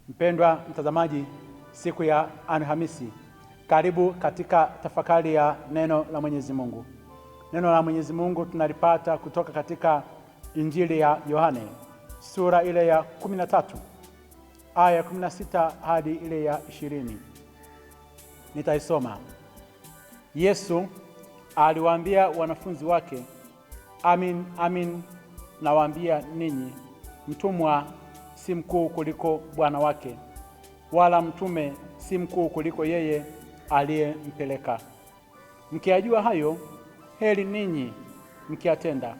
Mpendwa mtazamaji, siku ya Alhamisi, karibu katika tafakari ya neno la Mwenyezi Mungu. Neno la Mwenyezi Mungu tunalipata kutoka katika Injili ya Yohane, sura ile ya 13, aya ya 16 hadi ile ya 20. Nitaisoma. Yesu aliwaambia wanafunzi wake, Amin, amin nawaambia ninyi, mtumwa si mkuu kuliko bwana wake, wala mtume si mkuu kuliko yeye aliyempeleka. Mkiyajua hayo, heri ninyi mkiyatenda.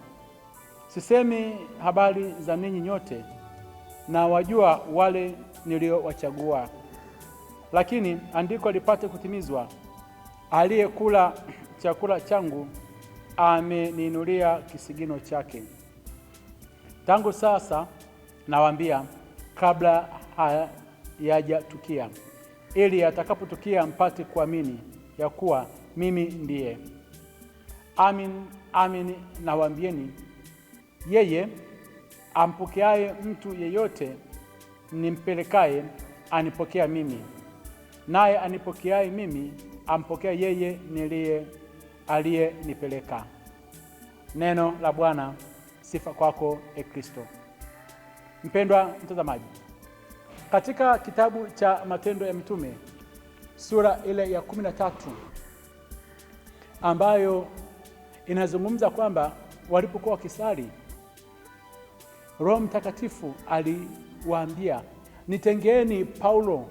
Sisemi habari za ninyi nyote, na wajua wale niliowachagua. Lakini andiko lipate kutimizwa, aliyekula chakula changu ameniinulia kisigino chake. Tangu sasa nawaambia, kabla hayajatukia, ili atakapotukia mpate kuamini ya kuwa mimi ndiye. Amin, amin nawaambieni, yeye ampokeaye mtu yeyote nimpelekaye anipokea mimi, naye anipokeaye mimi ampokea yeye aliyenipeleka. Neno la Bwana. Sifa kwako, e Kristo. Mpendwa mtazamaji, katika kitabu cha Matendo ya Mitume sura ile ya 13, ambayo inazungumza kwamba walipokuwa wakisali, Roho Mtakatifu aliwaambia, nitengeeni Paulo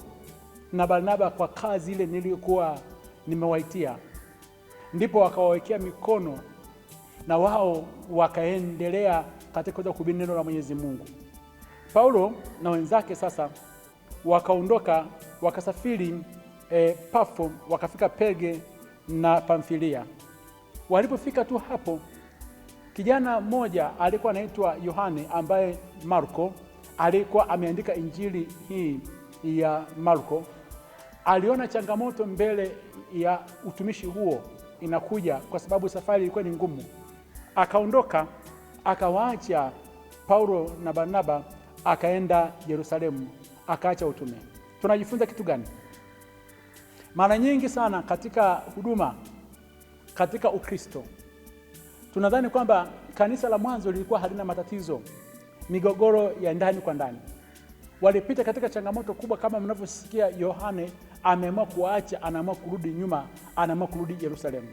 na Barnaba kwa kazi ile niliyokuwa nimewaitia. Ndipo wakawawekea mikono na wao wakaendelea katika kuhubiri neno la Mwenyezi Mungu. Paulo na wenzake sasa wakaondoka, wakasafiri Pafo, wakafika Perge na Pamfilia. Walipofika tu hapo, kijana mmoja alikuwa anaitwa Yohane, ambaye Marko alikuwa ameandika injili hii ya Marko. Aliona changamoto mbele ya utumishi huo inakuja, kwa sababu safari ilikuwa ni ngumu. Akaondoka, akawaacha Paulo na Barnaba, akaenda Yerusalemu, akaacha utume. Tunajifunza kitu gani? Mara nyingi sana katika huduma, katika Ukristo, tunadhani kwamba kanisa la mwanzo lilikuwa halina matatizo, migogoro ya ndani kwa ndani. Walipita katika changamoto kubwa, kama mnavyosikia Yohane ameamua kuacha, anaamua kurudi nyuma, anaamua kurudi Yerusalemu.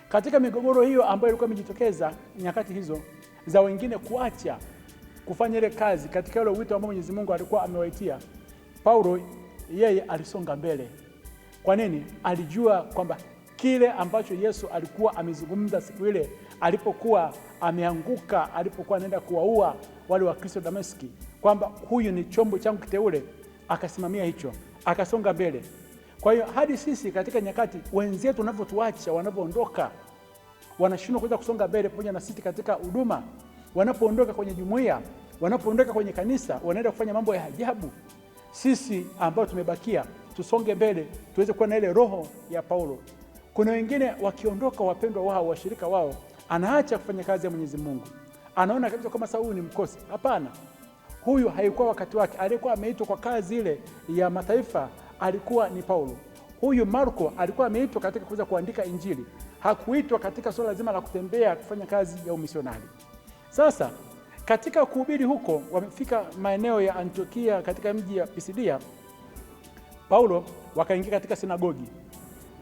Katika migogoro hiyo ambayo ilikuwa imejitokeza nyakati hizo za wengine kuacha kufanya ile kazi katika ile wito ambao Mwenyezi Mungu alikuwa amewaitia, Paulo yeye alisonga mbele. Kwa nini? Alijua kwamba kile ambacho Yesu alikuwa amezungumza siku ile alipokuwa ameanguka, alipokuwa anaenda kuwaua wale wa Kristo Dameski, kwamba huyu ni chombo changu kiteule. Akasimamia hicho, akasonga mbele. Kwa hiyo hadi sisi katika nyakati wenzetu wanavyotuacha, wanapoondoka, wanashindwa kuweza kusonga mbele pamoja na sisi katika huduma, wanapoondoka kwenye jumuiya, wanapoondoka kwenye kanisa, wanaenda kufanya mambo ya ajabu, sisi ambao tumebakia tusonge mbele, tuweze kuwa na ile roho ya Paulo. Kuna wengine wakiondoka, wapendwa wao, washirika wao, anaacha kufanya kazi ya Mwenyezi Mungu, anaona kabisa kama Sauli ni mkosi. Hapana, huyu haikuwa wakati wake. Alikuwa ameitwa kwa kazi ile ya mataifa, alikuwa ni Paulo. Huyu Marko alikuwa ameitwa katika kuweza kuandika injili, hakuitwa katika swala zima la kutembea kufanya kazi ya umisionari. Sasa katika kuhubiri huko, wamefika maeneo ya Antiokia katika mji ya Pisidia. Paulo wakaingia katika sinagogi.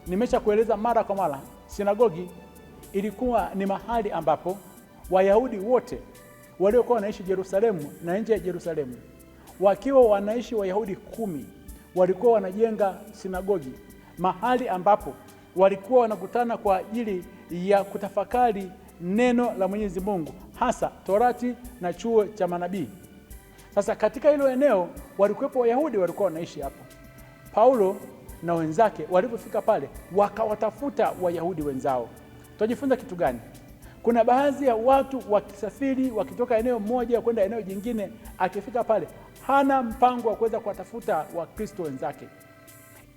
Nimesha kueleza mara kwa mara, sinagogi ilikuwa ni mahali ambapo Wayahudi wote waliokuwa wanaishi Yerusalemu na nje ya Yerusalemu, wakiwa wanaishi Wayahudi 10, walikuwa wanajenga sinagogi, mahali ambapo walikuwa wanakutana kwa ajili ya kutafakari neno la Mwenyezi Mungu, hasa Torati na chuo cha manabii. Sasa katika hilo eneo walikuwepo Wayahudi walikuwa wanaishi hapo. Paulo na wenzake walipofika pale, wakawatafuta Wayahudi wenzao. Tunajifunza kitu gani? Kuna baadhi ya watu wakisafiri, wakitoka eneo moja kwenda eneo jingine, akifika pale hana mpango wa kuweza kuwatafuta Wakristo wenzake,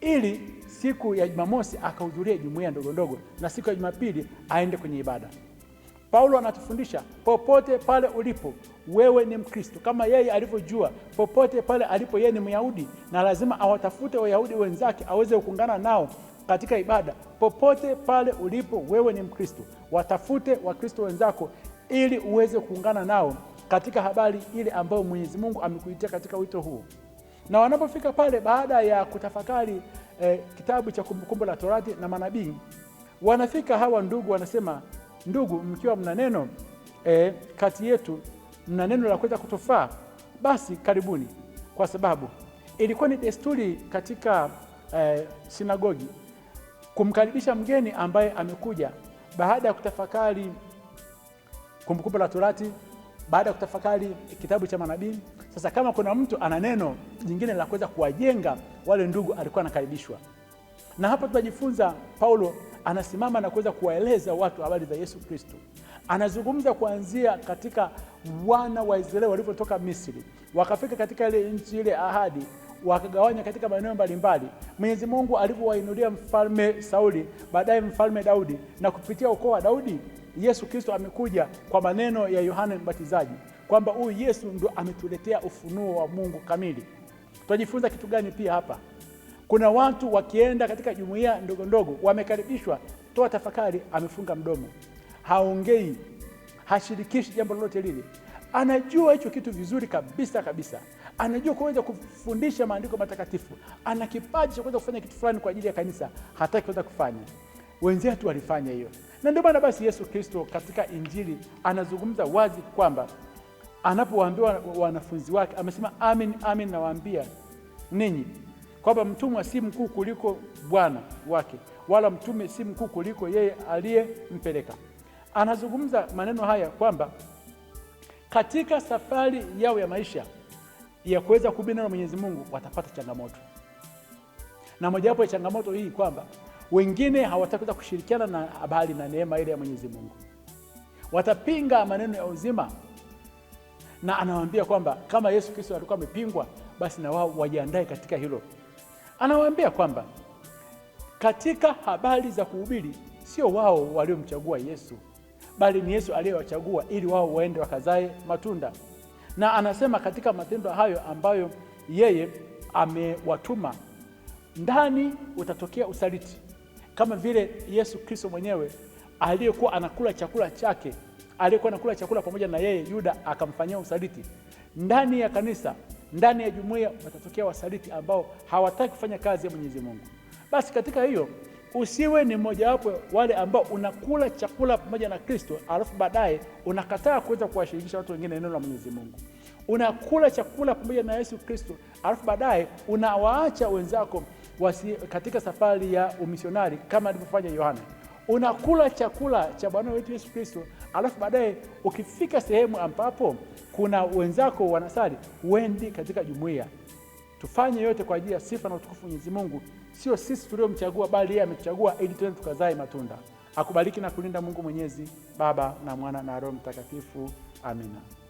ili siku ya Jumamosi akahudhuria jumuiya ndogo ndogo na siku ya Jumapili aende kwenye ibada. Paulo anatufundisha popote pale ulipo wewe ni Mkristo, kama yeye alivyojua popote pale alipo yeye ni Myahudi na lazima awatafute Wayahudi wenzake aweze kuungana nao katika ibada. Popote pale ulipo wewe ni Mkristo, watafute Wakristo wenzako ili uweze kuungana nao katika habari ile ambayo Mwenyezi Mungu amekuitia katika wito huu. Na wanapofika pale baada ya kutafakari kitabu cha Kumbukumbu la Torati na Manabii, wanafika hawa ndugu, wanasema, ndugu, mkiwa mna neno kati yetu, mna neno la kuweza kutufaa, basi karibuni. Kwa sababu ilikuwa ni desturi katika sinagogi kumkaribisha mgeni ambaye amekuja baada ya kutafakari Kumbukumbu la Torati, baada ya kutafakari kitabu cha Manabii. Sasa kama kuna mtu ana neno jingine la kuweza kuwajenga wale ndugu, alikuwa anakaribishwa. Na hapa tunajifunza Paulo anasimama na kuweza kuwaeleza watu habari za Yesu Kristo. Anazungumza kuanzia katika wana wa Israeli walipotoka Misri, wakafika katika ile nchi ile ahadi, wakagawanya katika maeneo mbalimbali. Mwenyezi Mungu alivyowainulia mfalme Sauli, baadaye mfalme Daudi, na kupitia ukoo wa Daudi Yesu Kristo amekuja kwa maneno ya Yohana Mbatizaji kwamba huyu Yesu ndo ametuletea ufunuo wa Mungu kamili. Tunajifunza kitu gani pia hapa? Kuna watu wakienda katika jumuiya ndogo ndogo wamekaribishwa, toa tafakari, amefunga mdomo, haongei, hashirikishi jambo lolote lile. Anajua hicho kitu vizuri kabisa kabisa, anajua kuweza kufundisha maandiko matakatifu, ana kipaji cha kuweza kufanya kitu fulani kwa ajili ya kanisa, hataki kuweza kufanya. Wenzetu walifanya hiyo. Na ndio maana basi Yesu Kristo katika Injili anazungumza wazi kwamba anapowaambia wanafunzi wake, amesema, amin amin nawaambia ninyi kwamba mtumwa si mkuu kuliko bwana wake, wala mtume si mkuu kuliko yeye aliyempeleka. Anazungumza maneno haya kwamba katika safari yao ya maisha ya kuweza kuhubiri neno la Mwenyezi Mungu watapata changamoto. Na mojawapo ya changamoto hii kwamba wengine hawataka kushirikiana na habari na neema ile ya Mwenyezi Mungu. Watapinga maneno ya uzima. Na anawaambia kwamba kama Yesu Kristo alikuwa amepingwa, basi na wao wajiandae katika hilo. Anawaambia kwamba katika habari za kuhubiri sio wao waliomchagua Yesu, bali ni Yesu aliyewachagua ili wao waende wakazae matunda. Na anasema katika matendo hayo ambayo yeye amewatuma, ndani utatokea usaliti. Kama vile Yesu Kristo mwenyewe aliyekuwa anakula chakula chake, aliyekuwa anakula chakula pamoja na yeye, Yuda akamfanyia usaliti. Ndani ya kanisa, ndani ya jumuiya watatokea wasaliti ambao hawataki kufanya kazi ya Mwenyezi Mungu. Basi katika hiyo usiwe ni mmojawapo wale ambao unakula chakula pamoja na Kristo alafu baadaye unakataa kuweza kuwashirikisha watu wengine neno la Mwenyezi Mungu. Unakula chakula pamoja na Yesu Kristo alafu baadaye unawaacha wenzako katika safari ya umisionari kama alivyofanya Yohana. Unakula chakula cha Bwana wetu Yesu Kristo alafu baadaye ukifika sehemu ambapo kuna wenzako wanasali, uendi katika jumuiya. Tufanye yote kwa ajili ya sifa na utukufu Mwenyezi Mungu. Sio sisi tuliomchagua, bali yeye ametuchagua ili tuende tukazae matunda. Akubariki na kulinda Mungu Mwenyezi, Baba na Mwana na Roho Mtakatifu. Amina.